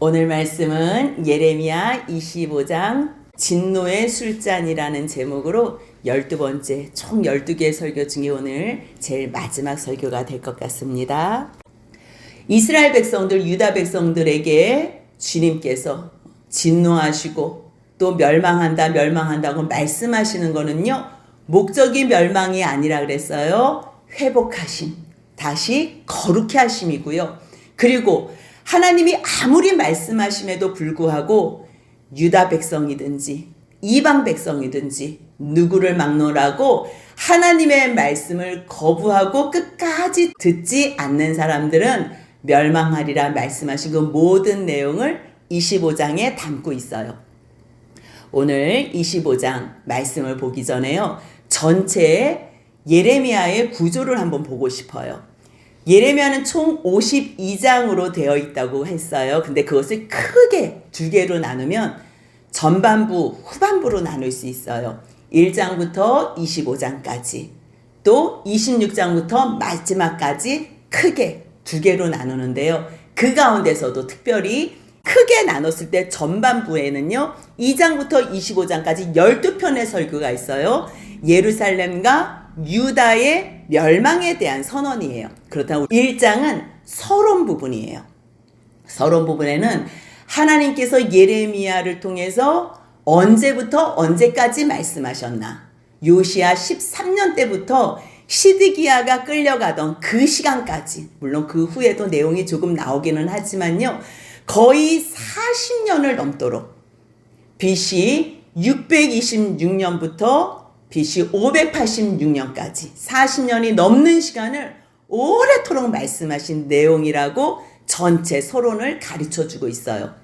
오늘 말씀은 예레미야 25장 진노의 술잔이라는 제목으로 12번째 총 12개의 설교 중에 오늘 제일 마지막 설교가 될 것 같습니다. 이스라엘 백성들, 유다 백성들에게 주님께서 진노하시고 또 멸망한다고 말씀하시는 거는요, 목적이 멸망이 아니라 그랬어요. 회복하심, 다시 거룩해 하심이고요. 그리고 하나님이 아무리 말씀하심에도 불구하고 유다 백성이든지 이방 백성이든지 누구를 막론하고 하나님의 말씀을 거부하고 끝까지 듣지 않는 사람들은 멸망하리라 말씀하신 그 모든 내용을 25장에 담고 있어요. 오늘 25장 말씀을 보기 전에요, 전체 예레미야의 구조를 한번 보고 싶어요. 예레미야는 총 52장으로 되어 있다고 했어요. 근데 그것을 크게 두 개로 나누면 전반부, 후반부로 나눌 수 있어요. 1장부터 25장까지, 또 26장부터 마지막까지 크게 두 개로 나누는데요. 그 가운데서도 특별히 크게 나눴을 때 전반부에는요, 2장부터 25장까지 12편의 설교가 있어요. 예루살렘과 유다의 멸망에 대한 선언이에요. 그렇다고 1장은 서론 부분이에요. 서론 부분에는 하나님께서 예레미야를 통해서 언제부터 언제까지 말씀하셨나, 요시야 13년 때부터 시드기야가 끌려가던 그 시간까지, 물론 그 후에도 내용이 조금 나오기는 하지만요, 거의 40년을 넘도록 BC 626년부터 BC 586년까지 40년이 넘는 시간을 오래도록 말씀하신 내용이라고 전체 서론을 가르쳐주고 있어요.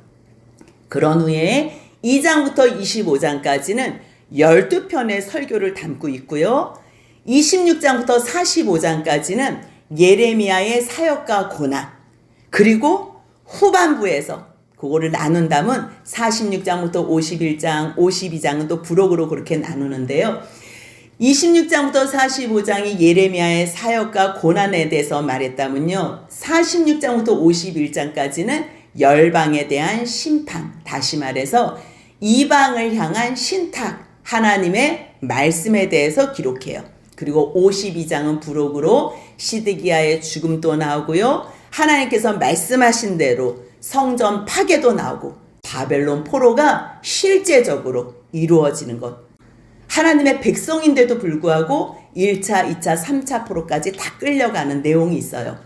그런 후에 2장부터 25장까지는 12편의 설교를 담고 있고요. 26장부터 45장까지는 예레미야의 사역과 고난, 그리고 후반부에서 그거를 나눈다면 46장부터 51장, 52장은 또 부록으로 그렇게 나누는데요. 26장부터 45장이 예레미야의 사역과 고난에 대해서 말했다면요, 46장부터 51장까지는 열방에 대한 심판, 다시 말해서 이방을 향한 신탁, 하나님의 말씀에 대해서 기록해요. 그리고 52장은 부록으로 시드기야의 죽음도 나오고요, 하나님께서 말씀하신 대로 성전 파괴도 나오고 바벨론 포로가 실제적으로 이루어지는 것, 하나님의 백성인데도 불구하고 1차, 2차, 3차 포로까지 다 끌려가는 내용이 있어요.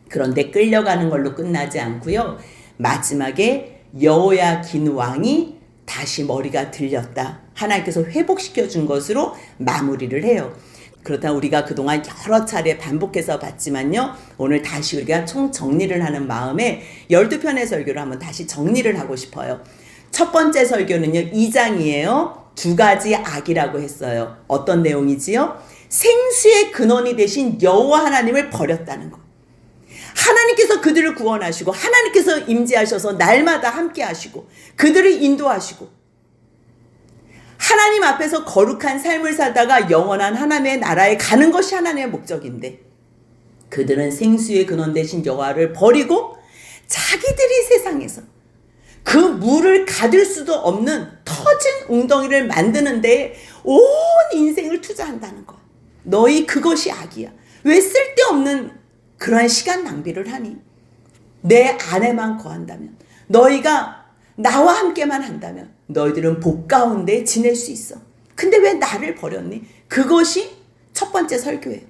그런데 끌려가는 걸로 끝나지 않고요, 마지막에 여호야긴 왕이 다시 머리가 들렸다, 하나님께서 회복시켜 준 것으로 마무리를 해요. 그렇다 우리가 그동안 여러 차례 반복해서 봤지만요, 오늘 다시 우리가 총 정리를 하는 마음에 12편의 설교를 한번 다시 정리를 하고 싶어요. 첫 번째 설교는요, 2장이에요. 두 가지 악이라고 했어요. 어떤 내용이지요? 생수의 근원이 되신 여호와 하나님을 버렸다는 것. 하나님께서 그들을 구원하시고 하나님께서 임재하셔서 날마다 함께 하시고 그들을 인도하시고 하나님 앞에서 거룩한 삶을 살다가 영원한 하나님의 나라에 가는 것이 하나님의 목적인데, 그들은 생수의 근원 되신 여호와를 버리고 자기들이 세상에서 그 물을 가둘 수도 없는 터진 웅덩이를 만드는 데에 온 인생을 투자한다는 거야. 너희 그것이 악이야. 왜 쓸데없는 그러한 시간 낭비를 하니? 내 안에만 거한다면, 너희가 나와 함께만 한다면 너희들은 복 가운데 지낼 수 있어. 근데 왜 나를 버렸니? 그것이 첫 번째 설교예요.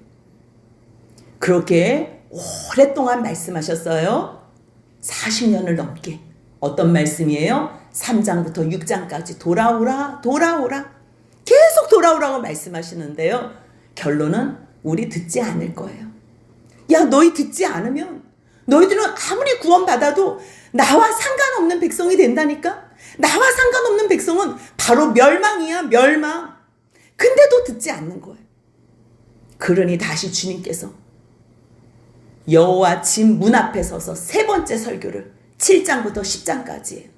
그렇게 오랫동안 말씀하셨어요. 40년을 넘게. 어떤 말씀이에요? 3장부터 6장까지 돌아오라, 돌아오라. 계속 돌아오라고 말씀하시는데요, 결론은 우리 듣지 않을 거예요. 야, 너희 듣지 않으면 너희들은 아무리 구원받아도 나와 상관없는 백성이 된다니까? 나와 상관없는 백성은 바로 멸망이야, 멸망. 근데도 듣지 않는 거예요. 그러니 다시 주님께서 여호와 집 문 앞에 서서 세 번째 설교를 7장부터 10장까지 해요.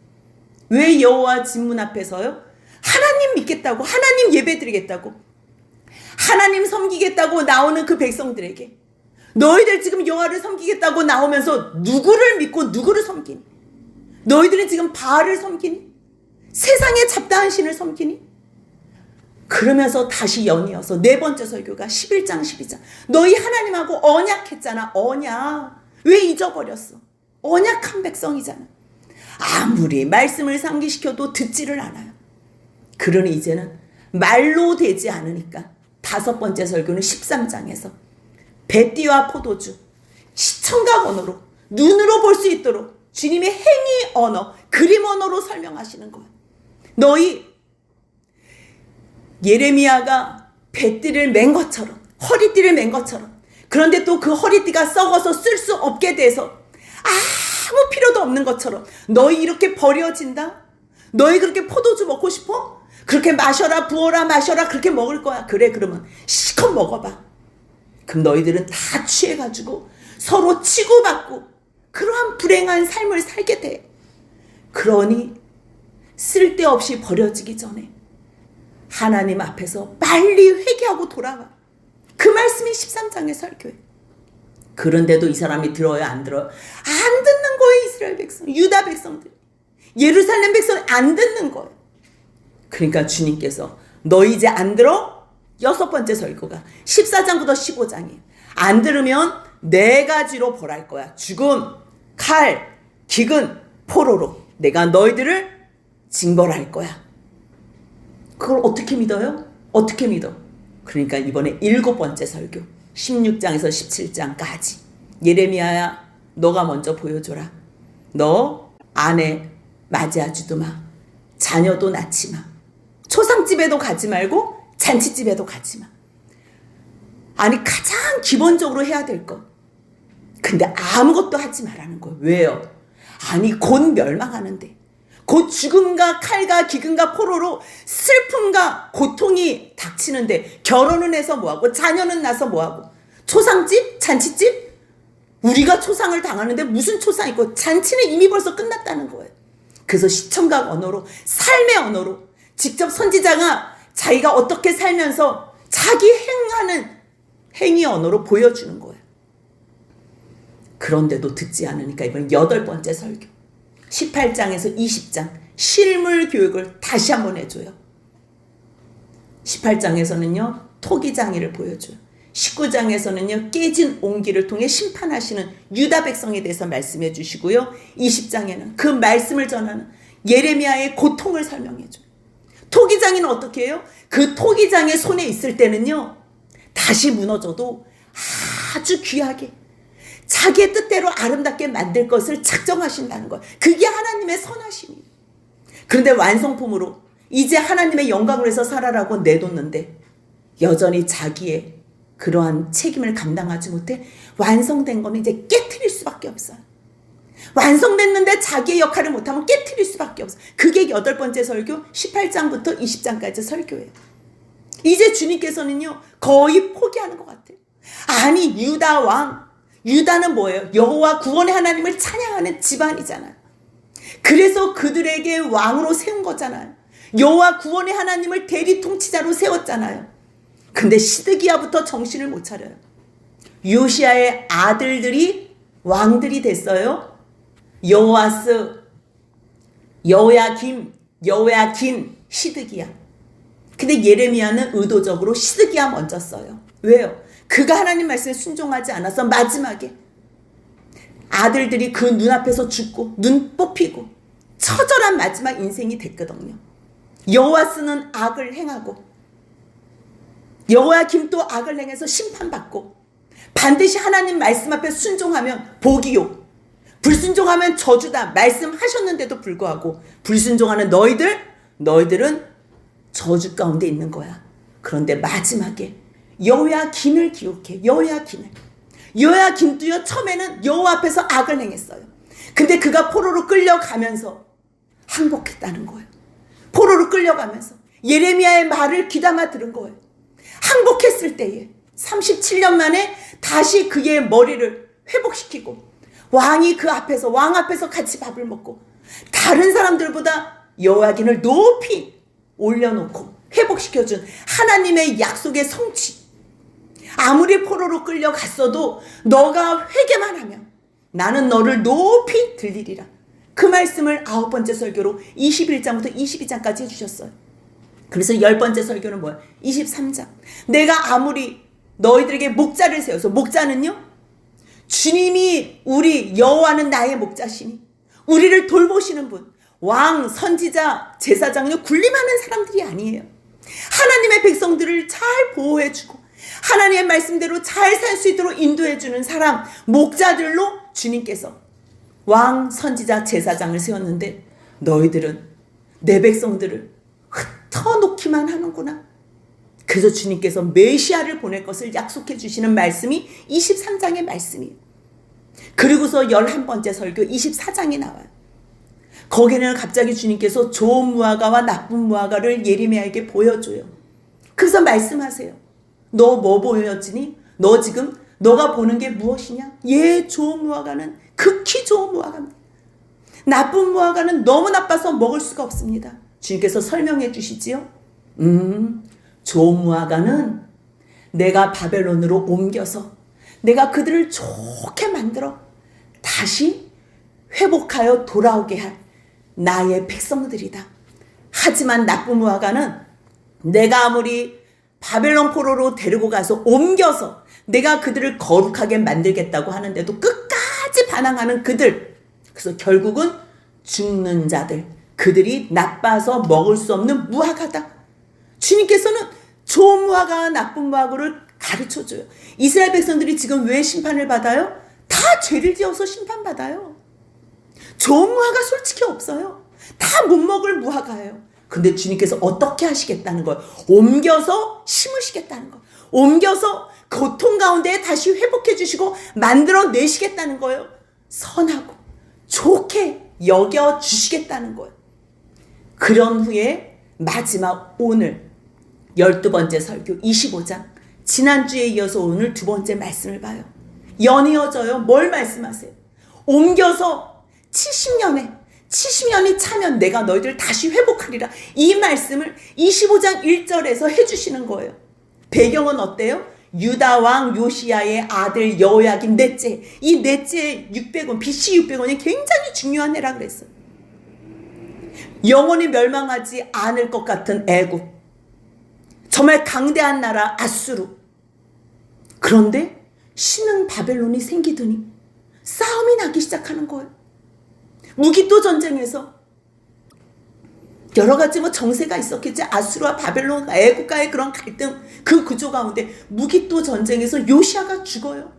왜 여호와 집 문 앞에 서요? 하나님 믿겠다고, 하나님 예배드리겠다고, 하나님 섬기겠다고 나오는 그 백성들에게 너희들 지금 여호와를 섬기겠다고 나오면서 누구를 믿고 누구를 섬기니? 너희들은 지금 바알을 섬기니? 세상의 잡다한 신을 섬기니? 그러면서 다시 연이어서 네 번째 설교가 11장 12장. 너희 하나님하고 언약했잖아. 언약. 왜 잊어버렸어? 언약한 백성이잖아. 아무리 말씀을 상기시켜도 듣지를 않아요. 그러니 이제는 말로 되지 않으니까 다섯 번째 설교는 13장에서 배띠와 포도주, 시청각 언어로 눈으로 볼 수 있도록 주님의 행위 언어, 그림 언어로 설명하시는 거예요. 너희 예레미야가 배띠를 맨 것처럼, 허리띠를 맨 것처럼, 그런데 또 그 허리띠가 썩어서 쓸 수 없게 돼서 아무 필요도 없는 것처럼 너희 이렇게 버려진다? 너희 그렇게 포도주 먹고 싶어? 그렇게 마셔라, 부어라, 마셔라, 그렇게 먹을 거야. 그래, 그러면 실컷 먹어봐. 그럼 너희들은 다 취해가지고 서로 치고받고 그러한 불행한 삶을 살게 돼. 그러니 쓸데없이 버려지기 전에 하나님 앞에서 빨리 회개하고 돌아와. 그 말씀이 13장의 설교예요. 그런데도 이 사람이 들어요, 안 들어요? 안 듣는 거예요. 이스라엘 백성, 유다 백성들, 예루살렘 백성이 안 듣는 거예요. 그러니까 주님께서 너 이제 안 들어? 여섯 번째 설교가 14장부터 15장이에요. 안 들으면 네 가지로 벌할 거야. 죽음, 칼, 기근, 포로로 내가 너희들을 징벌할 거야. 그걸 어떻게 믿어요? 어떻게 믿어? 그러니까 이번에 일곱 번째 설교 16장에서 17장까지 예레미야야, 너가 먼저 보여줘라. 너 아내 맞이하지도 마. 자녀도 낳지 마. 초상집에도 가지 말고 잔치집에도 가지 마. 아니, 가장 기본적으로 해야 될 것. 근데 아무것도 하지 말라는 거예요. 왜요? 아니, 곧 멸망하는데, 곧 죽음과 칼과 기근과 포로로 슬픔과 고통이 닥치는데 결혼은 해서 뭐하고, 자녀는 낳아서 뭐하고, 초상집? 잔치집? 우리가 초상을 당하는데 무슨 초상이 있고, 잔치는 이미 벌써 끝났다는 거예요. 그래서 시청각 언어로, 삶의 언어로 직접 선지자가 자기가 어떻게 살면서 자기 행하는 행위 언어로 보여주는 거예요. 그런데도 듣지 않으니까 이번 여덟 번째 설교 18장에서 20장 실물 교육을 다시 한번 해줘요. 18장에서는요 토기장이를 보여줘요. 19장에서는요 깨진 옹기를 통해 심판하시는 유다 백성에 대해서 말씀해 주시고요. 20장에는 그 말씀을 전하는 예레미야의 고통을 설명해 줘요. 토기장이는 어떻게 해요? 그 토기장의 손에 있을 때는요 다시 무너져도 아주 귀하게 자기의 뜻대로 아름답게 만들 것을 작정하신다는 거예요. 그게 하나님의 선하심이에요. 그런데 완성품으로 이제 하나님의 영광을 위해서 살아라고 내뒀는데 여전히 자기의 그러한 책임을 감당하지 못해 완성된 거는 이제 깨트릴 수밖에 없어요. 완성됐는데 자기의 역할을 못하면 깨트릴 수밖에 없어요. 그게 여덟 번째 설교 18장부터 20장까지 설교예요. 이제 주님께서는요 거의 포기하는 것 같아요. 아니 유다 왕, 유다는 뭐예요? 여호와 구원의 하나님을 찬양하는 집안이잖아요. 그래서 그들에게 왕으로 세운 거잖아요. 여호와 구원의 하나님을 대리 통치자로 세웠잖아요. 근데 시드기야부터 정신을 못 차려요. 요시야의 아들들이 왕들이 됐어요. 여호아스, 여호야김, 여호야긴, 시드기야. 근데 예레미야는 의도적으로 시드기야 먼저 써요. 왜요? 그가 하나님 말씀에 순종하지 않아서 마지막에 아들들이 그 눈앞에서 죽고 눈 뽑히고 처절한 마지막 인생이 됐거든요. 여호아스는 악을 행하고 여호야김도 악을 행해서 심판받고 반드시 하나님 말씀 앞에 순종하면 복이요 불순종하면 저주다 말씀하셨는데도 불구하고 불순종하는 너희들은 저주 가운데 있는 거야. 그런데 마지막에 여호야긴을 기록해. 여호야긴도요 처음에는 여호와 앞에서 악을 행했어요. 근데 그가 포로로 끌려가면서 항복했다는 거예요. 포로로 끌려가면서 예레미야의 말을 귀담아 들은 거예요. 항복했을 때에 37년 만에 다시 그의 머리를 회복시키고 왕이 그 앞에서 왕 앞에서 같이 밥을 먹고 다른 사람들보다 여호야긴을 높이 올려놓고 회복시켜준 하나님의 약속의 성취. 아무리 포로로 끌려갔어도 너가 회개만 하면 나는 너를 높이 들리리라. 그 말씀을 9번째 설교로 21장부터 22장까지 해주셨어요. 그래서 10번째 설교는 뭐야? 23장. 내가 아무리 너희들에게 목자를 세워서, 목자는요, 주님이 우리 여호와는 나의 목자시니 우리를 돌보시는 분, 왕, 선지자, 제사장요, 군림하는 사람들이 아니에요. 하나님의 백성들을 잘 보호해주고 하나님의 말씀대로 잘 살 수 있도록 인도해주는 사람, 목자들로 주님께서 왕, 선지자, 제사장을 세웠는데 너희들은 내 백성들을 흩어놓기만 하는구나. 그래서 주님께서 메시아를 보낼 것을 약속해 주시는 말씀이 23장의 말씀이에요. 그리고서 11번째 설교 24장에 나와요. 거기는 갑자기 주님께서 좋은 무화과와 나쁜 무화과를 예레미야에게 보여줘요. 그래서 말씀하세요. 너 뭐 보여지니? 너 지금 너가 보는 게 무엇이냐? 좋은 무화과는 극히 좋은 무화과입니다. 나쁜 무화과는 너무 나빠서 먹을 수가 없습니다. 주님께서 설명해 주시지요. 좋은 무화과는 내가 바벨론으로 옮겨서 내가 그들을 좋게 만들어 다시 회복하여 돌아오게 할 나의 백성들이다. 하지만 나쁜 무화과는 내가 아무리 바벨론 포로로 데리고 가서 옮겨서 내가 그들을 거룩하게 만들겠다고 하는데도 끝까지 반항하는 그들. 그래서 결국은 죽는 자들. 그들이 나빠서 먹을 수 없는 무화과다. 주님께서는 좋은 무화과와 나쁜 무화과를 가르쳐줘요. 이스라엘 백성들이 지금 왜 심판을 받아요? 다 죄를 지어서 심판받아요. 좋은 무화과 솔직히 없어요. 다 못 먹을 무화과예요. 근데 주님께서 어떻게 하시겠다는 거예요? 옮겨서 심으시겠다는 거예요. 옮겨서 고통 가운데 다시 회복해 주시고 만들어내시겠다는 거예요. 선하고 좋게 여겨주시겠다는 거예요. 그런 후에 마지막 오늘 12번째 설교 25장, 지난주에 이어서 오늘 두 번째 말씀을 봐요. 연이어져요. 뭘 말씀하세요? 옮겨서 70년이 차면 내가 너희들 다시 회복하리라. 이 말씀을 25장 1절에서 해주시는 거예요. 배경은 어때요? 유다 왕 요시야의 아들 여호야김 넷째. 이 넷째 600원, BC 600원이 굉장히 중요한 해라 그랬어요. 영원히 멸망하지 않을 것 같은 애굽. 정말 강대한 나라 아수르. 그런데 신흥 바벨론이 생기더니 싸움이 나기 시작하는 거예요. 무기토 전쟁에서 여러 가지 정세가 있었겠지. 아수르와 바벨론, 애국과의 그런 갈등, 그 구조 가운데 무기토 전쟁에서 요시야가 죽어요.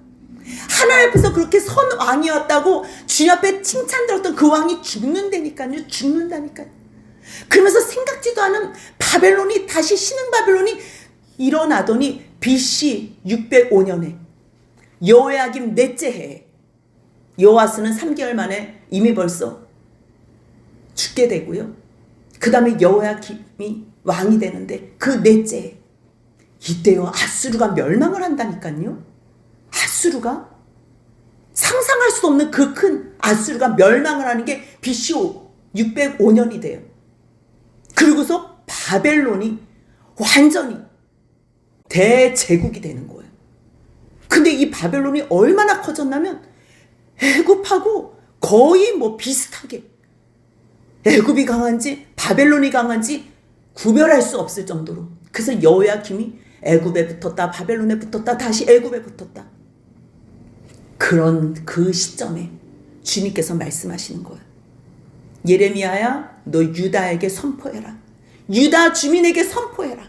하나님 앞에서 그렇게 선 왕이었다고 주님 앞에 칭찬 들었던 그 왕이 죽는다니까요. 그러면서 생각지도 않은 바벨론이 다시 신흥 바벨론이 일어나더니 BC 605년에 여호야김 넷째 해에 여호아스는 3개월 만에 이미 벌써 죽게 되고요. 그 다음에 여호야김이 왕이 되는데 그 넷째 해, 이때요 아수르가 멸망을 한다니까요. 아수르가 상상할 수 없는 그 큰 아수르가 멸망을 하는 게 BC 605년이 돼요. 그리고서 바벨론이 완전히 대제국이 되는 거예요. 근데 이 바벨론이 얼마나 커졌냐면 애굽하고 거의 비슷하게, 애굽이 강한지 바벨론이 강한지 구별할 수 없을 정도로. 그래서 여호야김이 애굽에 붙었다 바벨론에 붙었다 다시 애굽에 붙었다. 그런 그 시점에 주님께서 말씀하시는 거예요. 예레미야야, 너 유다에게 선포해라. 유다 주민에게 선포해라.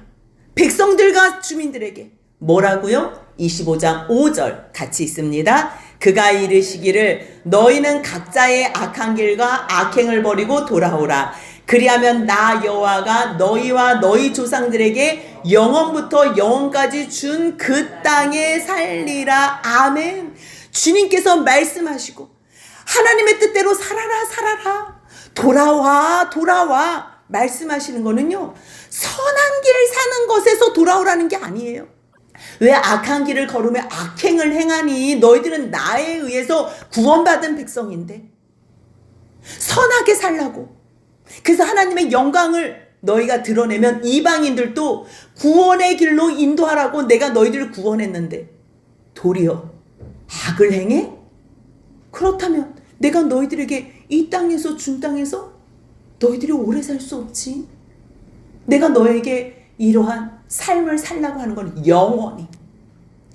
백성들과 주민들에게. 뭐라고요? 25장 5절 같이 있습니다. 그가 이르시기를 너희는 각자의 악한 길과 악행을 버리고 돌아오라. 그리하면 나 여호와가 너희와 너희 조상들에게 영원부터 영원까지 준 그 땅에 살리라. 아멘. 주님께서 말씀하시고 하나님의 뜻대로 살아라. 돌아와 말씀하시는 거는요, 선한 길 사는 것에서 돌아오라는 게 아니에요. 왜 악한 길을 걸으며 악행을 행하니? 너희들은 나에 의해서 구원받은 백성인데 선하게 살라고. 그래서 하나님의 영광을 너희가 드러내면 이방인들도 구원의 길로 인도하라고 내가 너희들을 구원했는데 도리어 악을 행해? 그렇다면 내가 너희들에게 이 땅에서 준 땅에서 너희들이 오래 살 수 없지. 내가 너에게 이러한 삶을 살라고 하는 건 영원히.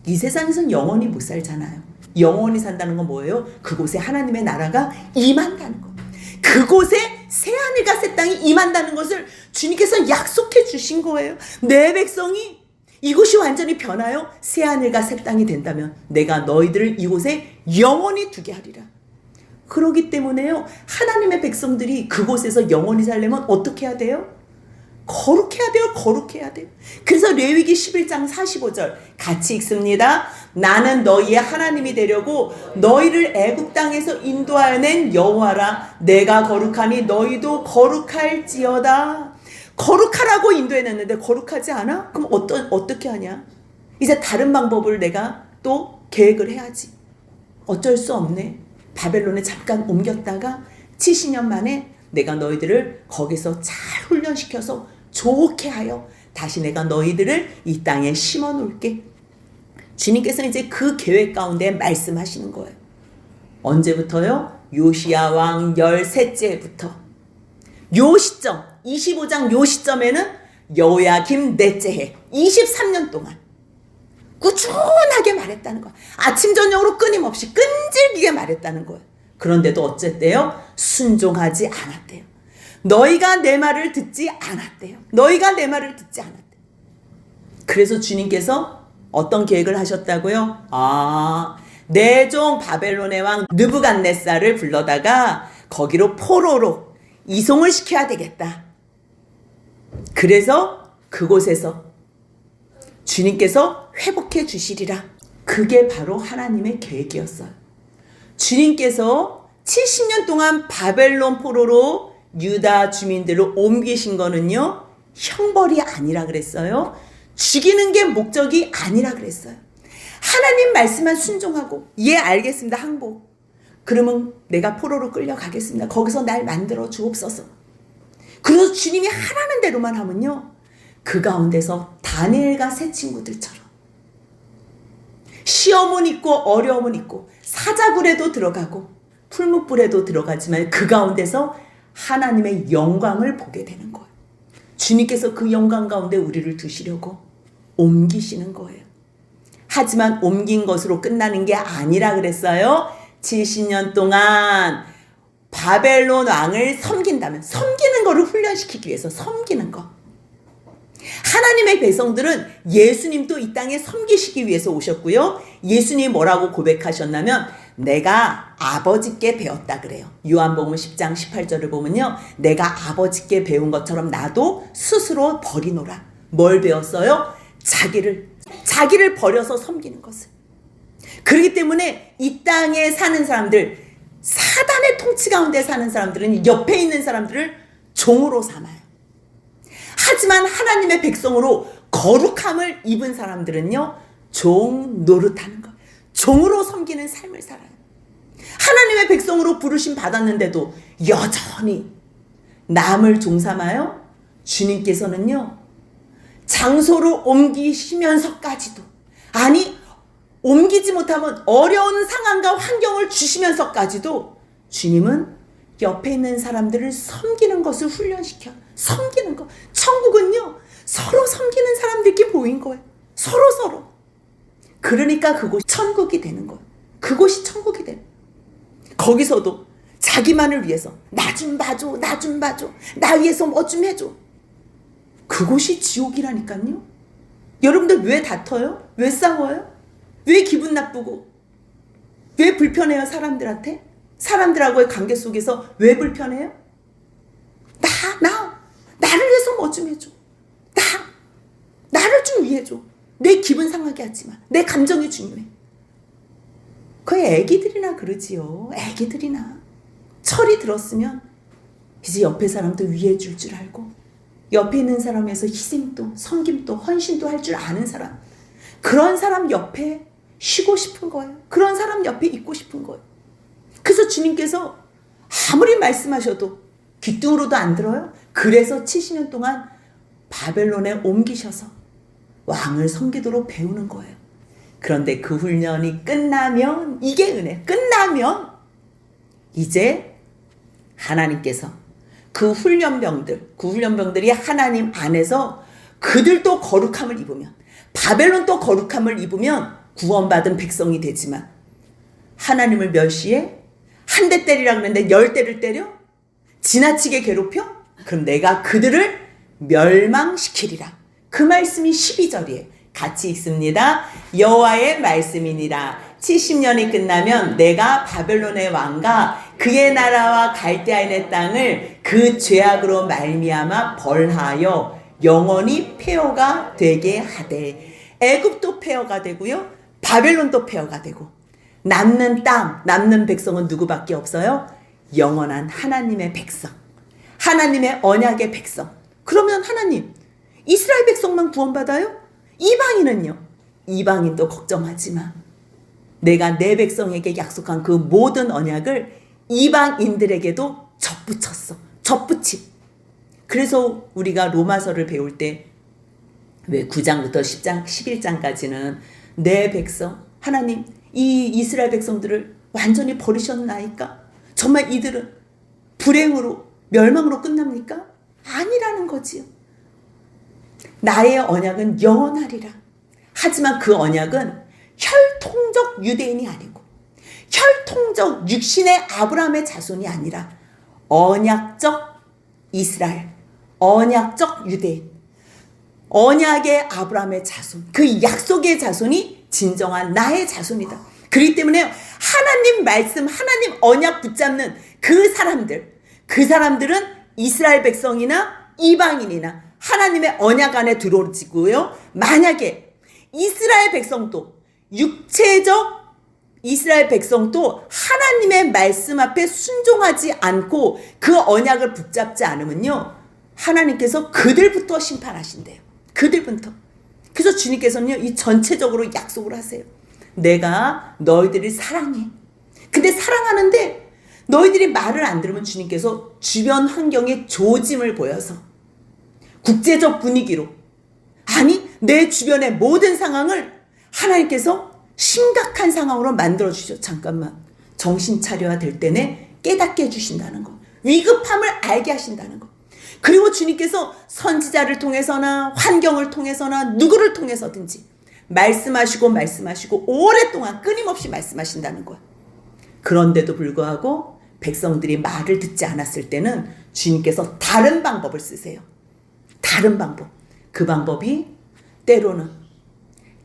이 세상에선 영원히 못 살잖아요. 영원히 산다는 건 뭐예요? 그곳에 하나님의 나라가 임한다는 거. 그곳에 새하늘과 새 땅이 임한다는 것을 주님께서 약속해 주신 거예요. 내 백성이 이곳이 완전히 변하여 새하늘과 새 땅이 된다면 내가 너희들을 이곳에 영원히 두게 하리라. 그러기 때문에요, 하나님의 백성들이 그곳에서 영원히 살려면 어떻게 해야 돼요? 거룩해야 돼요. 거룩해야 돼요. 그래서 레위기 11장 45절 같이 읽습니다. 나는 너희의 하나님이 되려고 너희를 애굽 땅에서 인도하여 낸 여호와라. 내가 거룩하니 너희도 거룩할지어다. 거룩하라고 인도해냈는데 거룩하지 않아? 그럼 어떻게 하냐? 이제 다른 방법을 내가 또 계획을 해야지. 어쩔 수 없네. 바벨론에 잠깐 옮겼다가 70년 만에 내가 너희들을 거기서 잘 훈련시켜서 좋게 하여 다시 내가 너희들을 이 땅에 심어 놓을게. 주님께서 이제 그 계획 가운데 말씀하시는 거예요. 언제부터요? 요시야 왕 13째부터. 요 시점, 25장 요 시점에는 여호야김 넷째 해, 23년 동안 꾸준하게 말했다는 거야. 아침 저녁으로 끊임없이 끈질기게 말했다는 거예요. 그런데도 어쨌대요? 순종하지 않았대요. 너희가 내 말을 듣지 않았대요. 너희가 내 말을 듣지 않았대요. 그래서 주님께서 어떤 계획을 하셨다고요? 내 종 바벨론의 왕 느부갓네살을 불러다가 거기로 포로로 이송을 시켜야 되겠다. 그래서 그곳에서 주님께서 회복해 주시리라. 그게 바로 하나님의 계획이었어요. 주님께서 70년 동안 바벨론 포로로 유다 주민들을 옮기신 거는요, 형벌이 아니라 그랬어요. 죽이는 게 목적이 아니라 그랬어요. 하나님 말씀만 순종하고, 예 알겠습니다, 항복. 그러면 내가 포로로 끌려가겠습니다. 거기서 날 만들어 주옵소서. 그래서 주님이 하라는 대로만 하면요, 그 가운데서 다니엘과 새 친구들처럼 시험은 있고 어려움은 있고 사자굴에도 들어가고 풀무불에도 들어가지만 그 가운데서 하나님의 영광을 보게 되는 거예요. 주님께서 그 영광 가운데 우리를 두시려고 옮기시는 거예요. 하지만 옮긴 것으로 끝나는 게 아니라 그랬어요. 70년 동안 바벨론 왕을 섬긴다면, 섬기는 거를 훈련시키기 위해서 섬기는 거. 하나님의 백성들은 예수님도 이 땅에 섬기시기 위해서 오셨고요. 예수님이 뭐라고 고백하셨냐면 내가 아버지께 배웠다 그래요. 요한복음 10장 18절을 보면요, 내가 아버지께 배운 것처럼 나도 스스로 버리노라. 뭘 배웠어요? 자기를 버려서 섬기는 것을. 그렇기 때문에 이 땅에 사는 사람들, 사단의 통치 가운데 사는 사람들은 옆에 있는 사람들을 종으로 삼아요. 하지만 하나님의 백성으로 거룩함을 입은 사람들은요, 종 노릇하는 것, 종으로 섬기는 삶을 살아요. 하나님의 백성으로 부르심 받았는데도 여전히 남을 종 삼아요. 주님께서는요, 장소를 옮기시면서까지도, 아니 옮기지 못하면 어려운 상황과 환경을 주시면서까지도 주님은 옆에 있는 사람들을 섬기는 것을 훈련시켜. 섬기는 거. 천국은요, 서로 섬기는 사람들끼리 모인 거예요. 서로. 그러니까 그곳이 천국이 되는 거예요. 그곳이 천국이 되는 거예요. 거기서도 자기만을 위해서 나 좀 봐줘, 나 위해서 뭐 좀 해줘. 그곳이 지옥이라니까요. 여러분들 왜 다퉈요? 왜 싸워요? 왜 기분 나쁘고 왜 불편해요? 사람들한테? 사람들하고의 관계 속에서 왜 불편해요? 나를 위해서 뭐 좀 해줘. 나를 좀 위해줘. 내 기분 상하게 하지 마. 내 감정이 중요해. 거의 애기들이나 그러지요. 애기들이나. 철이 들었으면 이제 옆에 사람도 위해줄 줄 알고, 옆에 있는 사람에서 희생도 섬김도 헌신도 할 줄 아는 사람, 그런 사람 옆에 쉬고 싶은 거예요. 그런 사람 옆에 있고 싶은 거예요. 그래서 주님께서 아무리 말씀하셔도 귀뚱으로도 안 들어요. 그래서 70년 동안 바벨론에 옮기셔서 왕을 섬기도록 배우는 거예요. 그런데 그 훈련이 끝나면, 이게 은혜, 끝나면 이제 하나님께서 그 훈련병들이 하나님 안에서 그들도 거룩함을 입으면, 바벨론도 거룩함을 입으면 구원받은 백성이 되지만, 하나님을 멸시해? 한 대 때리라 그랬는데 10대를 때려? 지나치게 괴롭혀? 그럼 내가 그들을 멸망시키리라. 그 말씀이 12절이에요. 같이 읽습니다. 여호와의 말씀이니라. 70년이 끝나면 내가 바벨론의 왕과 그의 나라와 갈대아인의 땅을 그 죄악으로 말미암아 벌하여 영원히 폐허가 되게 하되, 애굽도 폐허가 되고요, 바벨론도 폐허가 되고, 남는 땅, 남는 백성은 누구밖에 없어요? 영원한 하나님의 백성, 하나님의 언약의 백성. 그러면 하나님, 이스라엘 백성만 구원받아요? 이방인은요? 이방인도 걱정하지 마. 내가 내 백성에게 약속한 그 모든 언약을 이방인들에게도 접붙였어. 접붙임. 그래서 우리가 로마서를 배울 때 왜 9장부터 10장, 11장까지는 내 백성, 하나님, 이 이스라엘 백성들을 완전히 버리셨나이까? 정말 이들은 불행으로, 멸망으로 끝납니까? 아니라는 거지요. 나의 언약은 영원하리라. 하지만 그 언약은 혈통적 유대인이 아니고, 혈통적 육신의 아브라함의 자손이 아니라 언약적 이스라엘, 언약적 유대인, 언약의 아브라함의 자손, 그 약속의 자손이 진정한 나의 자손이다. 그렇기 때문에 하나님 말씀, 하나님 언약 붙잡는 그 사람들은 이스라엘 백성이나 이방인이나 하나님의 언약 안에 들어오지고요. 만약에 이스라엘 백성도, 육체적 이스라엘 백성도 하나님의 말씀 앞에 순종하지 않고 그 언약을 붙잡지 않으면요, 하나님께서 그들부터 심판하신대요. 그들부터. 그래서 주님께서는요, 이 전체적으로 약속을 하세요. 내가 너희들을 사랑해. 근데 사랑하는데 너희들이 말을 안 들으면 주님께서 주변 환경에 조짐을 보여서, 국제적 분위기로, 아니 내 주변의 모든 상황을 하나님께서 심각한 상황으로 만들어주죠. 잠깐만, 정신 차려야 될 때는 깨닫게 해주신다는 거, 위급함을 알게 하신다는 거. 그리고 주님께서 선지자를 통해서나 환경을 통해서나 누구를 통해서든지 말씀하시고 오랫동안 끊임없이 말씀하신다는 거야. 그런데도 불구하고 백성들이 말을 듣지 않았을 때는 주님께서 다른 방법을 쓰세요. 다른 방법. 그 방법이 때로는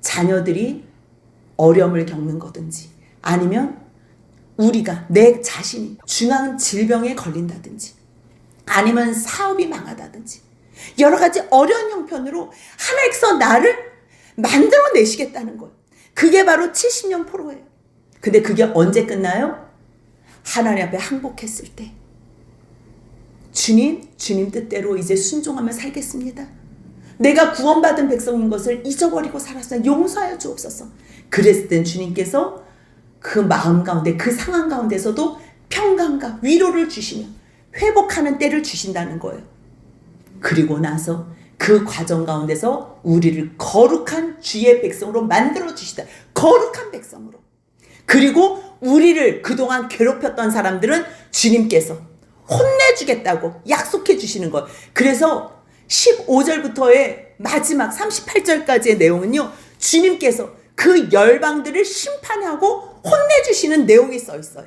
자녀들이 어려움을 겪는 거든지, 아니면 우리가, 내 자신이 중한 질병에 걸린다든지, 아니면 사업이 망하다든지, 여러 가지 어려운 형편으로 하나님께서 나를 만들어내시겠다는 거예요. 그게 바로 70년 포로예요. 근데 그게 언제 끝나요? 하나님 앞에 항복했을 때. 주님 뜻대로 이제 순종하며 살겠습니다. 내가 구원받은 백성인 것을 잊어버리고 살았어요. 용서하여 주옵소서. 그랬을 땐 주님께서 그 마음 가운데, 그 상황 가운데서도 평강과 위로를 주시며 회복하는 때를 주신다는 거예요. 그리고 나서 그 과정 가운데서 우리를 거룩한 주의 백성으로 만들어 주시다. 거룩한 백성으로. 그리고 우리를 그동안 괴롭혔던 사람들은 주님께서 혼내주겠다고 약속해 주시는 거예요. 그래서 15절부터의 마지막 38절까지의 내용은요, 주님께서 그 열방들을 심판하고 혼내주시는 내용이 써 있어요.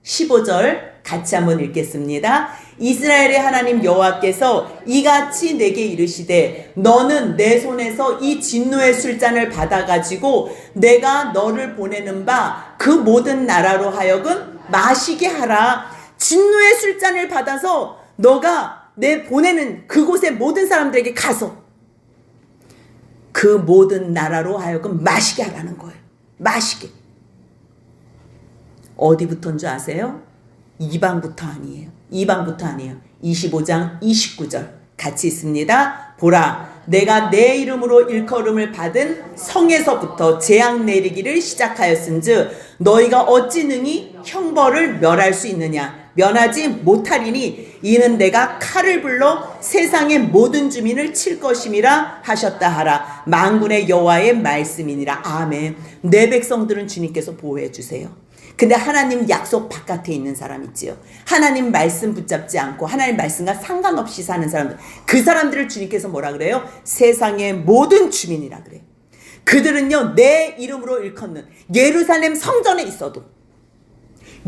15절 같이 한번 읽겠습니다. 이스라엘의 하나님 여호와께서 이같이 내게 이르시되, 너는 내 손에서 이 진노의 술잔을 받아가지고 내가 너를 보내는 바 그 모든 나라로 하여금 마시게 하라. 진노의 술잔을 받아서 너가 내 보내는 그곳의 모든 사람들에게 가서 그 모든 나라로 하여금 마시게 하라는 거예요. 마시게. 어디부터인 줄 아세요? 이방부터 아니에요. 이방부터 아니에요. 25장 29절 같이 있습니다. 보라, 내가 내 이름으로 일컬음을 받은 성에서부터 재앙 내리기를 시작하였은즉 너희가 어찌 능히 형벌을 멸할 수 있느냐? 면하지 못하리니 이는 내가 칼을 불러 세상의 모든 주민을 칠 것임이라 하셨다 하라. 만군의 여호와의 말씀이니라. 아멘. 내 백성들은 주님께서 보호해 주세요. 근데 하나님 약속 바깥에 있는 사람 있지요. 하나님 말씀 붙잡지 않고 하나님 말씀과 상관없이 사는 사람들. 그 사람들을 주님께서 뭐라 그래요? 세상의 모든 주민이라 그래요. 그들은요, 내 이름으로 일컫는 예루살렘 성전에 있어도,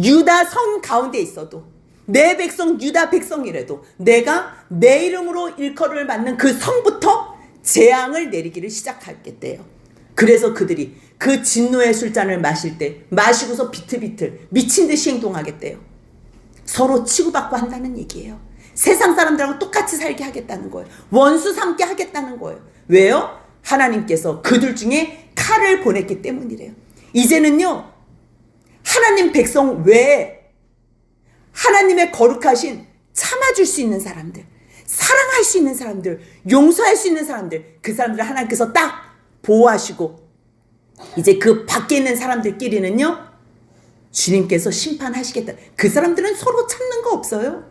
유다 성 가운데 있어도, 내 백성 유다 백성이라도 내가 내 이름으로 일컬을 받는 그 성부터 재앙을 내리기를 시작하겠대요. 그래서 그들이 그 진노의 술잔을 마실 때 마시고서 비틀비틀 미친 듯이 행동하겠대요. 서로 치고받고 한다는 얘기예요. 세상 사람들하고 똑같이 살게 하겠다는 거예요. 원수 삼게 하겠다는 거예요. 왜요? 하나님께서 그들 중에 칼을 보냈기 때문이래요. 이제는요, 하나님 백성 외에 하나님의 거룩하신 참아줄 수 있는 사람들, 사랑할 수 있는 사람들, 용서할 수 있는 사람들, 그 사람들을 하나님께서 딱 보호하시고 이제 그 밖에 있는 사람들끼리는요, 주님께서 심판하시겠다. 그 사람들은 서로 참는 거 없어요.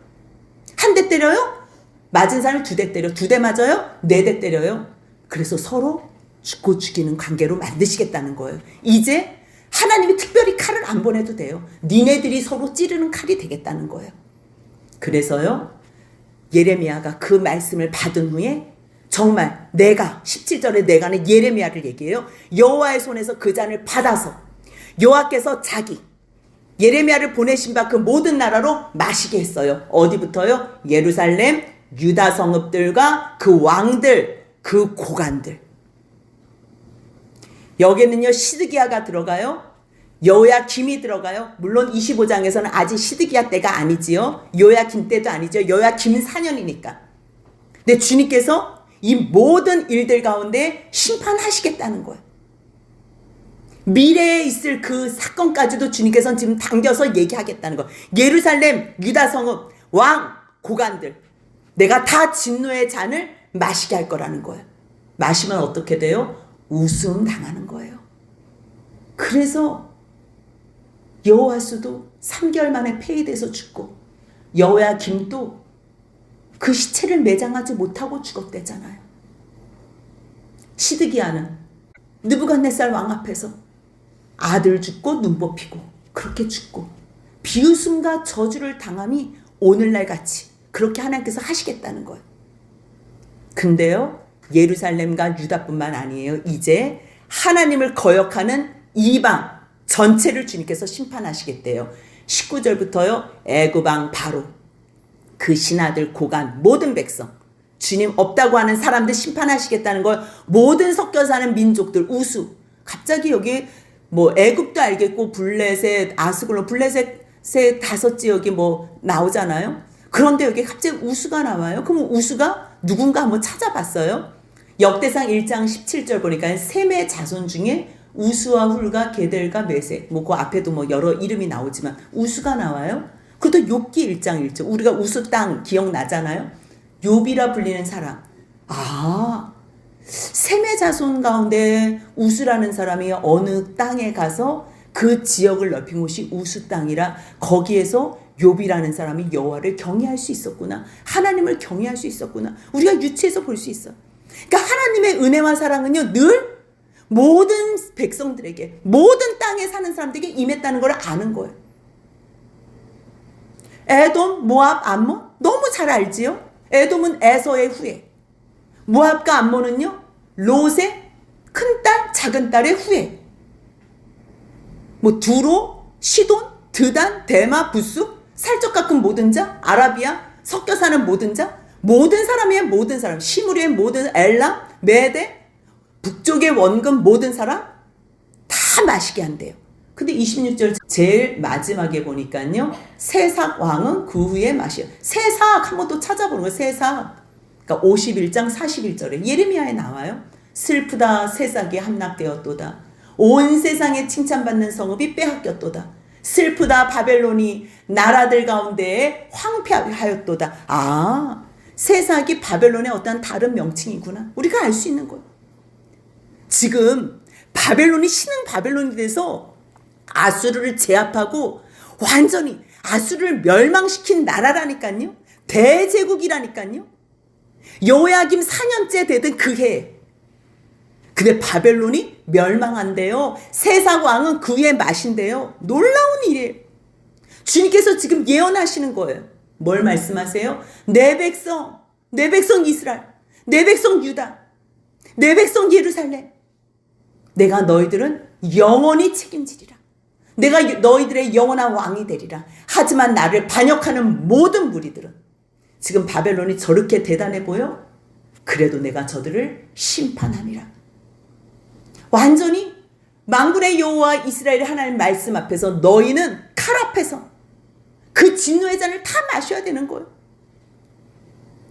한 대 때려요? 맞은 사람이 2대 때려. 2대 맞아요? 4대 때려요. 그래서 서로 죽고 죽이는 관계로 만드시겠다는 거예요. 이제 하나님이 특별히 칼을 안 보내도 돼요. 니네들이 서로 찌르는 칼이 되겠다는 거예요. 그래서요, 예레미야가 그 말씀을 받은 후에 정말 내가 17절에 내가는 예레미야를 얘기해요. 여호와의 손에서 그 잔을 받아서 여호와께서 자기 예레미야를 보내신 바 그 모든 나라로 마시게 했어요. 어디부터요? 예루살렘 유다 성읍들과 그 왕들, 그 고관들. 여기는요, 시드기야가 들어가요. 여호야김이 들어가요. 물론 25장에서는 아직 시드기야 때가 아니지요. 요야김 때도 아니죠. 요야김 4년이니까. 근데 주님께서 이 모든 일들 가운데 심판하시겠다는 거예요. 미래에 있을 그 사건까지도 주님께서는 지금 당겨서 얘기하겠다는 거예요. 예루살렘 유다 성읍 왕 고관들, 내가 다 진노의 잔을 마시게 할 거라는 거예요. 마시면 어떻게 돼요? 우스움 당하는 거예요. 그래서 여호와스도 3개월 만에 폐위돼서 죽고, 여호야김도 그 시체를 매장하지 못하고 죽었대잖아요. 시드기야는 느부갓네살 왕 앞에서 아들 죽고 눈 뽑히고 그렇게 죽고, 비웃음과 저주를 당함이 오늘날 같이 그렇게 하나님께서 하시겠다는 거예요. 근데요, 예루살렘과 유다뿐만 아니에요. 이제 하나님을 거역하는 이방 전체를 주님께서 심판하시겠대요. 19절부터요. 애굽 왕 바로, 그 신하들 고관 모든 백성, 주님 없다고 하는 사람들 심판하시겠다는 걸, 모든 섞여 사는 민족들 우수. 갑자기 여기 뭐 애굽도 알겠고 블레셋, 아스글론, 블레셋의 5지역이 뭐 나오잖아요. 그런데 여기 갑자기 우수가 나와요. 그럼 우수가 누군가 한번 찾아봤어요. 역대상 1장 17절 보니까 셈의 자손 중에 우수와 훌과 게델과 메세, 뭐 그 앞에도 뭐 여러 이름이 나오지만 우수가 나와요. 그것도 욥기 1장 1절. 우리가 우수 땅 기억나잖아요. 욥이라 불리는 사람. 아, 셈의 자손 가운데 우수라는 사람이 어느 땅에 가서 그 지역을 넓힌 곳이 우수 땅이라 거기에서 욥이라는 사람이 여호와를 경외할 수 있었구나. 하나님을 경외할 수 있었구나. 우리가 유치해서 볼 수 있어. 그러니까 하나님의 은혜와 사랑은요, 늘 모든 백성들에게, 모든 땅에 사는 사람들에게 임했다는 걸 아는 거예요. 에돔, 모압, 암몬 너무 잘 알지요. 에돔은 에서의 후예, 모압과 암몬은요 롯의 큰딸 작은 딸의 후예. 뭐 두로, 시돈, 드단, 데마, 부스, 살적 깎은 모든 자, 아라비아, 섞여 사는 모든 자, 모든 사람의 모든 사람, 시므리의 모든 엘람, 메대, 북쪽의 원금 모든 사람 다 마시게 한대요. 근데 26절 제일 마지막에 보니까요, 세삭 왕은 그 후에 마셔요. 세삭 한번 또 찾아보는 거예요. 세삭. 그러니까 51장 41절에 예레미야에 나와요. 슬프다, 세삭이 함락되었도다. 온 세상에 칭찬받는 성읍이 빼앗겼도다. 슬프다, 바벨론이 나라들 가운데 황폐하였도다. 아, 세삭이 바벨론의 어떤 다른 명칭이구나. 우리가 알 수 있는 거예요. 지금 바벨론이 신흥 바벨론이 돼서 아수르를 제압하고 완전히 아수르를 멸망시킨 나라라니까요. 대제국이라니까요. 여호야김 4년째 되던 그 해, 근데 바벨론이 멸망한대요. 세상 왕은 그 위에 마신대요. 놀라운 일이에요. 주님께서 지금 예언하시는 거예요. 뭘 말씀하세요? 내 백성 이스라엘, 내 백성 유다, 내 백성 예루살렘, 내가 너희들은 영원히 책임지리라. 내가 너희들의 영원한 왕이 되리라. 하지만 나를 반역하는 모든 무리들은, 지금 바벨론이 저렇게 대단해 보여? 그래도 내가 저들을 심판하니라. 완전히 만군의 여호와 이스라엘 하나님 말씀 앞에서 너희는 칼 앞에서 그 진노의 잔을 다 마셔야 되는 거예요.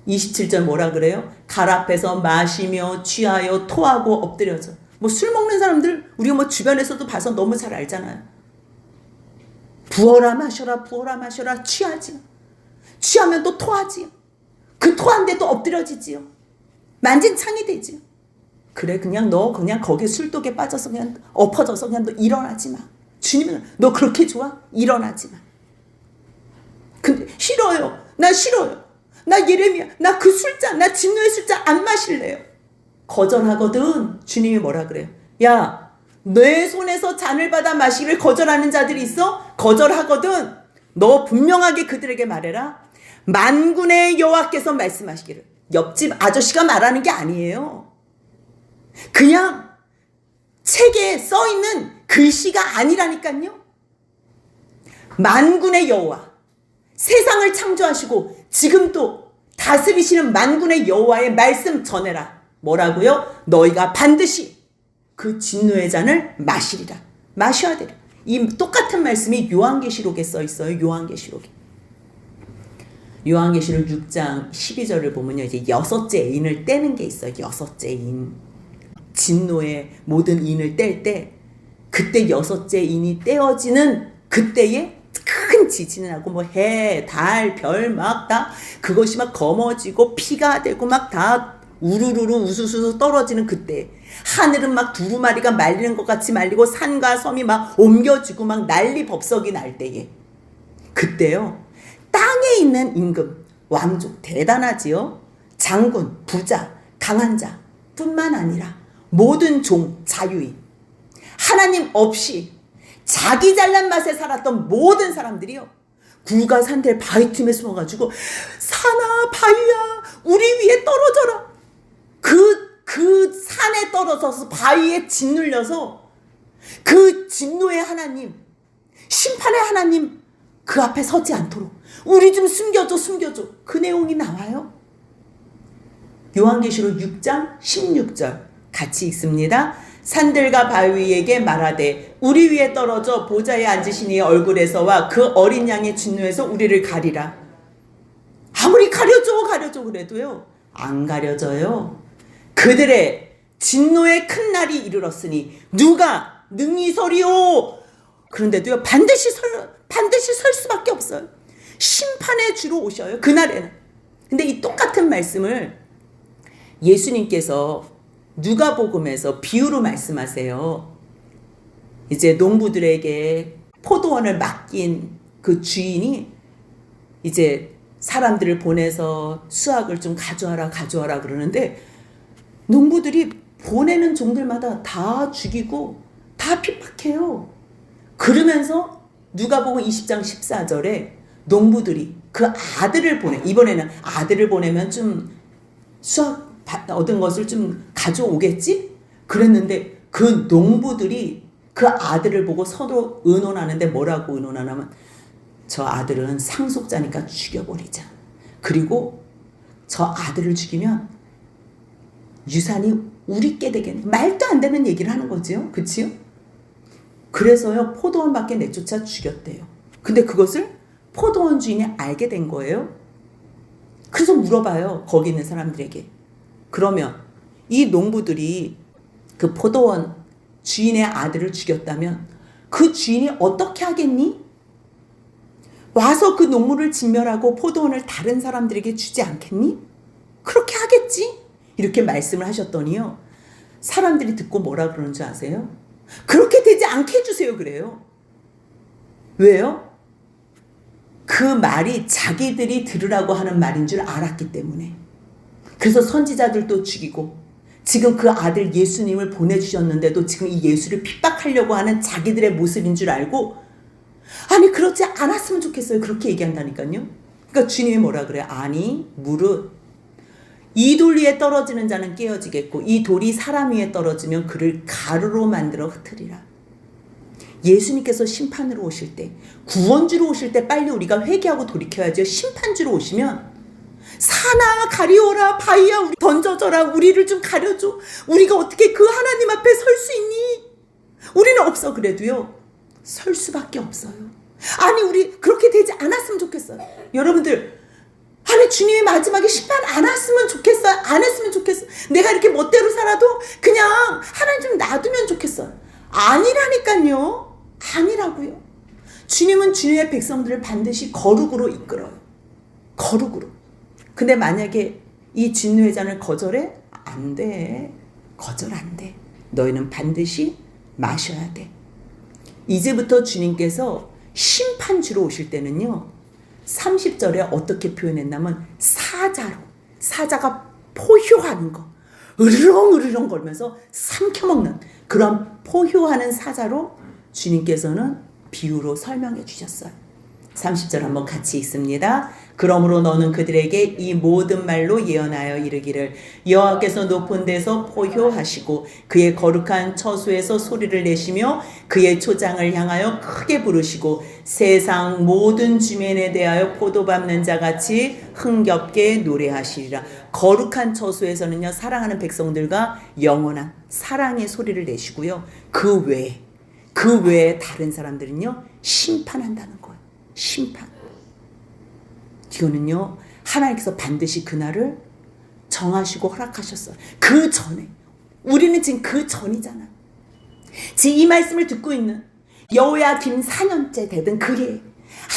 27절 뭐라 그래요? 칼 앞에서 마시며 취하여 토하고 엎드려져. 뭐 술 먹는 사람들 우리가 뭐 주변에서도 봐서 너무 잘 알잖아요. 부어라 마셔라 취하지. 취하면 또 토하지요. 그 토한데 또 엎드려지지요. 만진창이 되지요. 그래 너 그냥 거기 술독에 빠져서 그냥 엎어져서 그냥 너 일어나지 마. 주님은 너 그렇게 좋아? 일어나지 마. 근데 싫어요. 나 싫어요. 나 예레미야. 나 그 술잔, 나 진노의 술잔 안 마실래요. 거절하거든. 주님이 뭐라 그래요? 야, 내 손에서 잔을 받아 마시기를 거절하는 자들이 있어? 거절하거든. 너 분명하게 그들에게 말해라. 만군의 여호와께서 말씀하시기를. 옆집 아저씨가 말하는 게 아니에요. 그냥 책에 써있는 글씨가 아니라니까요. 만군의 여호와, 세상을 창조하시고 지금도 다스리시는 만군의 여호와의 말씀 전해라. 뭐라고요? 너희가 반드시 그 진노의 잔을 마시리라. 마셔야 되라. 이 똑같은 말씀이 요한계시록에 써 있어요. 요한계시록 6장 12절을 보면요. 이제 여섯째 인을 떼는 게 있어요. 여섯째 인. 진노의 모든 인을 뗄 때, 그때 여섯째 인이 떼어지는 그때에 큰 지진을 하고 뭐 해, 달, 별 막 다 그것이 막 검어지고 피가 되고 막 다 우르르르 우수수수 떨어지는 그때, 하늘은 막 두루마리가 말리는 것 같이 말리고 산과 섬이 막 옮겨지고 막 난리 법석이 날 때에, 그때요 땅에 있는 임금, 왕족 대단하지요. 장군, 부자, 강한 자 뿐만 아니라 모든 종, 자유인, 하나님 없이 자기 잘난 맛에 살았던 모든 사람들이요, 굴과 산들 바위 틈에 숨어가지고 산아 바위야 우리 위에 떨어져라. 그 산에 떨어져서 바위에 짓눌려서 그 진노의 하나님, 심판의 하나님 그 앞에 서지 않도록 우리 좀 숨겨줘. 그 내용이 나와요. 요한계시록 6장 16절 같이 읽습니다. 산들과 바위에게 말하되 우리 위에 떨어져 보좌에 앉으신 이의 얼굴에서와 그 어린 양의 진노에서 우리를 가리라. 아무리 가려줘 그래도요 안 가려져요. 그들의 진노의 큰 날이 이르렀으니 누가 능히 서리오. 그런데도요 반드시 설 수밖에 없어요. 심판의 주로 오셔요 그날에는. 근데 이 똑같은 말씀을 예수님께서 누가복음에서 비유로 말씀하세요. 이제 농부들에게 포도원을 맡긴 그 주인이 이제 사람들을 보내서 수확을 좀 가져와라 그러는데, 농부들이 보내는 종들마다 다 죽이고 다 핍박해요. 그러면서 누가복음 20장 14절에 농부들이 그 아들을 이번에는 아들을 보내면 좀 수확 얻은 것을 좀 가져오겠지? 그랬는데 그 농부들이 그 아들을 보고 서로 의논하는데 뭐라고 의논하냐면, 저 아들은 상속자니까 죽여버리자. 그리고 저 아들을 죽이면 유산이 우리께 되겠네. 말도 안 되는 얘기를 하는 거지요. 그치요? 그래서요 포도원 밖에 내쫓아 죽였대요. 근데 그것을 포도원 주인이 알게 된 거예요. 그래서 물어봐요 거기 있는 사람들에게. 그러면 이 농부들이 그 포도원 주인의 아들을 죽였다면 그 주인이 어떻게 하겠니? 와서 그 농물을 진멸하고 포도원을 다른 사람들에게 주지 않겠니? 그렇게 하겠지? 이렇게 말씀을 하셨더니요 사람들이 듣고 뭐라 그러는 줄 아세요? 그렇게 되지 않게 해주세요 그래요. 왜요? 그 말이 자기들이 들으라고 하는 말인 줄 알았기 때문에. 그래서 선지자들도 죽이고 지금 그 아들 예수님을 보내주셨는데도 지금 이 예수를 핍박하려고 하는 자기들의 모습인 줄 알고, 아니 그렇지 않았으면 좋겠어요. 그렇게 얘기한다니까요. 그러니까 주님이 뭐라 그래요? 아니 무릇 이 돌 위에 떨어지는 자는 깨어지겠고 이 돌이 사람 위에 떨어지면 그를 가루로 만들어 흩으리라. 예수님께서 심판으로 오실 때, 구원주로 오실 때 빨리 우리가 회개하고 돌이켜야죠. 심판주로 오시면 사나 가리오라, 바위야 우리 던져져라, 우리를 좀 가려줘. 우리가 어떻게 그 하나님 앞에 설 수 있니? 우리는 없어. 그래도요 설 수밖에 없어요. 아니 우리 그렇게 되지 않았으면 좋겠어요. 여러분들, 아니 주님이 마지막에 심판 안 했으면 좋겠어요. 안 했으면 좋겠어요. 내가 이렇게 멋대로 살아도 그냥 하나님 좀 놔두면 좋겠어요. 아니라니까요. 아니라고요. 주님은 주님의 백성들을 반드시 거룩으로 이끌어요. 거룩으로. 근데 만약에 이 진노의 잔을 거절해? 안 돼. 거절 안 돼. 너희는 반드시 마셔야 돼. 이제부터 주님께서 심판주로 오실 때는요, 30절에 어떻게 표현했냐면 사자로, 사자가 포효하는 거, 으르렁으르렁 걸면서 삼켜먹는 그런 포효하는 사자로 주님께서는 비유로 설명해 주셨어요. 30절 한번 같이 읽습니다. 그러므로 너는 그들에게 이 모든 말로 예언하여 이르기를 여호와께서 높은 데서 포효하시고 그의 거룩한 처소에서 소리를 내시며 그의 초장을 향하여 크게 부르시고 세상 모든 주민에 대하여 포도 밟는 자같이 흥겹게 노래하시리라. 거룩한 처소에서는요, 사랑하는 백성들과 영원한 사랑의 소리를 내시고요, 그 외에 다른 사람들은요 심판한다는 거예요. 심판. 이거는요 하나님께서 반드시 그날을 정하시고 허락하셨어요. 그 전에, 우리는 지금 그 전이잖아. 지금 이 말씀을 듣고 있는 여호야김 4년째 되던 그해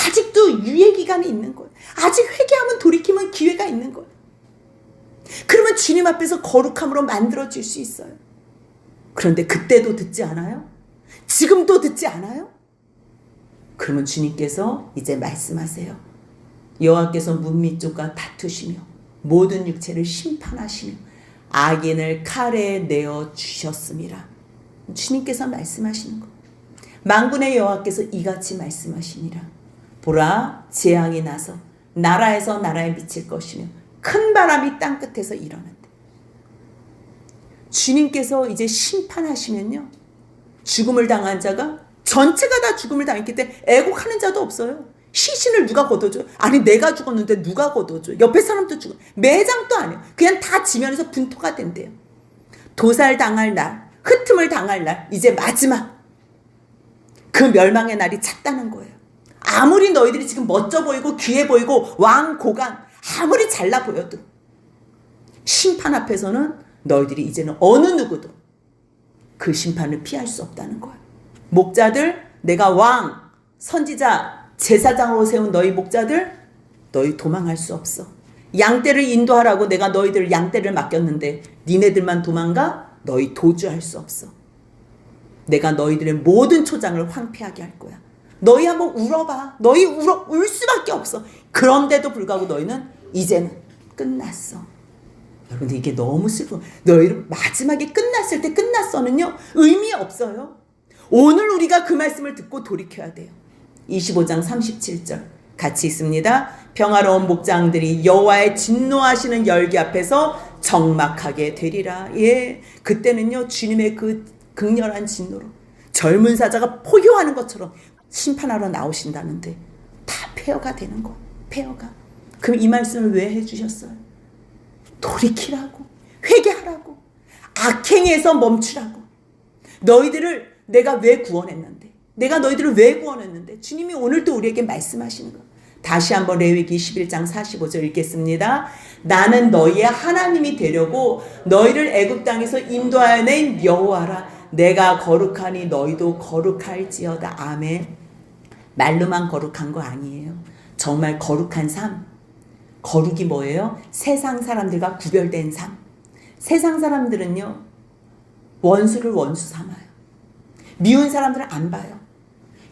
아직도 유예 기간이 있는 거예요. 아직 회개하면 돌이키면 기회가 있는 거예요. 그러면 주님 앞에서 거룩함으로 만들어질 수 있어요. 그런데 그때도 듣지 않아요? 지금도 듣지 않아요? 그러면 주님께서 이제 말씀하세요. 여호와께서 문밑족과 다투시며 모든 육체를 심판하시며 악인을 칼에 내어 주셨음이라. 주님께서 말씀하시는 거. 만군의 여호와께서 이같이 말씀하시니라. 보라, 재앙이 나서 나라에서 나라에 미칠 것이며 큰 바람이 땅끝에서 일어난다. 주님께서 이제 심판하시면요, 죽음을 당한 자가 전체가 다 죽음을 당했기 때문에 애곡하는 자도 없어요. 시신을 누가 걷어줘요? 아니 내가 죽었는데 누가 걷어줘요? 옆에 사람도 죽어. 매장도 아니에요. 그냥 다 지면에서 분토가 된대요. 도살 당할 날, 흩음을 당할 날, 이제 마지막 그 멸망의 날이 찼다는 거예요. 아무리 너희들이 지금 멋져 보이고 귀해 보이고 왕고간 아무리 잘나 보여도 심판 앞에서는 너희들이 이제는 어느 누구도 그 심판을 피할 수 없다는 거예요. 목자들, 내가 왕, 선지자, 제사장으로 세운 너희 목자들, 너희 도망할 수 없어. 양떼를 인도하라고 내가 너희들 양떼를 맡겼는데 니네들만 도망가? 너희 도주할 수 없어. 내가 너희들의 모든 초장을 황폐하게 할 거야. 너희 한번 울어봐. 너희 울 수밖에 없어. 그런데도 불구하고 너희는 이제는 끝났어. 여러분들 이게 너무 슬퍼. 너희를 마지막에 끝났을 때 끝났어는요 의미 없어요. 오늘 우리가 그 말씀을 듣고 돌이켜야 돼요. 25장 37절 같이 있습니다. 평화로운 목장들이 여호와의 진노하시는 열기 앞에서 적막하게 되리라. 예, 그때는요 주님의 그 극렬한 진노로 젊은 사자가 포효하는 것처럼 심판하러 나오신다는데 다 폐허가 되는 거. 폐허가. 그럼 이 말씀을 왜 해주셨어요? 돌이키라고, 회개하라고, 악행에서 멈추라고. 너희들을 내가 왜 구원했는데, 내가 너희들을 왜 구원했는데, 주님이 오늘도 우리에게 말씀하시는 거. 다시 한번 레위기 11장 45절 읽겠습니다. 나는 너희의 하나님이 되려고 너희를 애굽 땅에서 인도하여 낸 여호와라. 내가 거룩하니 너희도 거룩할지어다. 아멘. 말로만 거룩한 거 아니에요. 정말 거룩한 삶. 거룩이 뭐예요? 세상 사람들과 구별된 삶. 세상 사람들은요 원수를 원수 삼아요. 미운 사람들은 안 봐요.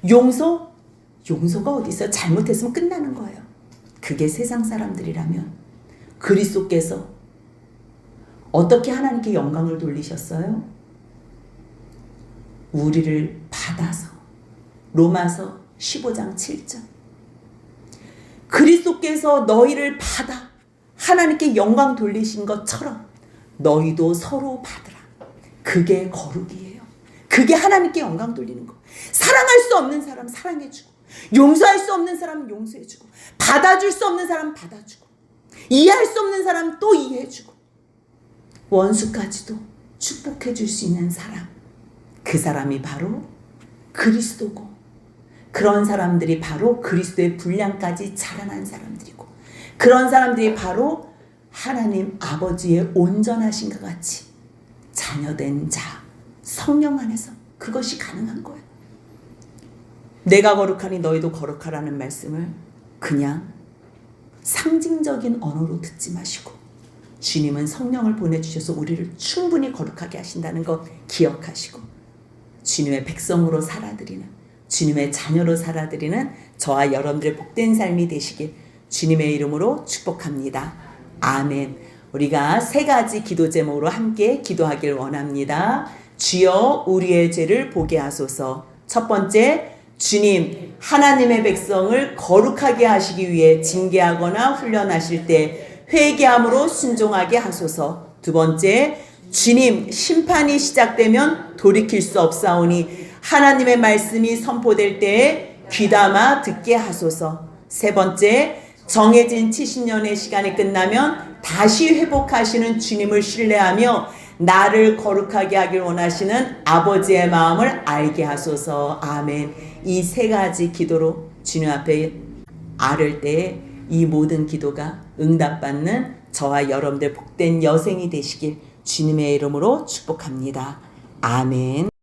용서가 어디 있어요? 잘못했으면 끝나는 거예요. 그게 세상 사람들이라면 그리스도께서 어떻게 하나님께 영광을 돌리셨어요? 우리를 받아서. 로마서 15장 7절. 그리스도께서 너희를 받아 하나님께 영광 돌리신 것처럼 너희도 서로 받으라. 그게 거룩이에요. 그게 하나님께 영광 돌리는 거. 사랑할 수 없는 사람 사랑해주고, 용서할 수 없는 사람 용서해주고, 받아줄 수 없는 사람 받아주고, 이해할 수 없는 사람 또 이해해주고, 원수까지도 축복해줄 수 있는 사람, 그 사람이 바로 그리스도고, 그런 사람들이 바로 그리스도의 분량까지 자라난 사람들이고, 그런 사람들이 바로 하나님 아버지의 온전하신것 같이 자녀된 자, 성령 안에서 그것이 가능한 거예요. 내가 거룩하니 너희도 거룩하라는 말씀을 그냥 상징적인 언어로 듣지 마시고, 주님은 성령을 보내주셔서 우리를 충분히 거룩하게 하신다는 것 기억하시고, 주님의 백성으로 살아드리는, 주님의 자녀로 살아드리는 저와 여러분들의 복된 삶이 되시길 주님의 이름으로 축복합니다. 아멘. 우리가 세 가지 기도 제목으로 함께 기도하길 원합니다. 주여 우리의 죄를 보게 하소서. 첫 번째, 주님 하나님의 백성을 거룩하게 하시기 위해 징계하거나 훈련하실 때 회개함으로 순종하게 하소서. 두 번째, 주님 심판이 시작되면 돌이킬 수 없사오니 하나님의 말씀이 선포될 때에 귀담아 듣게 하소서. 세 번째, 정해진 70년의 시간이 끝나면 다시 회복하시는 주님을 신뢰하며 나를 거룩하게 하길 원하시는 아버지의 마음을 알게 하소서. 아멘. 이 세 가지 기도로 주님 앞에 아를 때에 이 모든 기도가 응답받는 저와 여러분들 복된 여생이 되시길 주님의 이름으로 축복합니다. 아멘.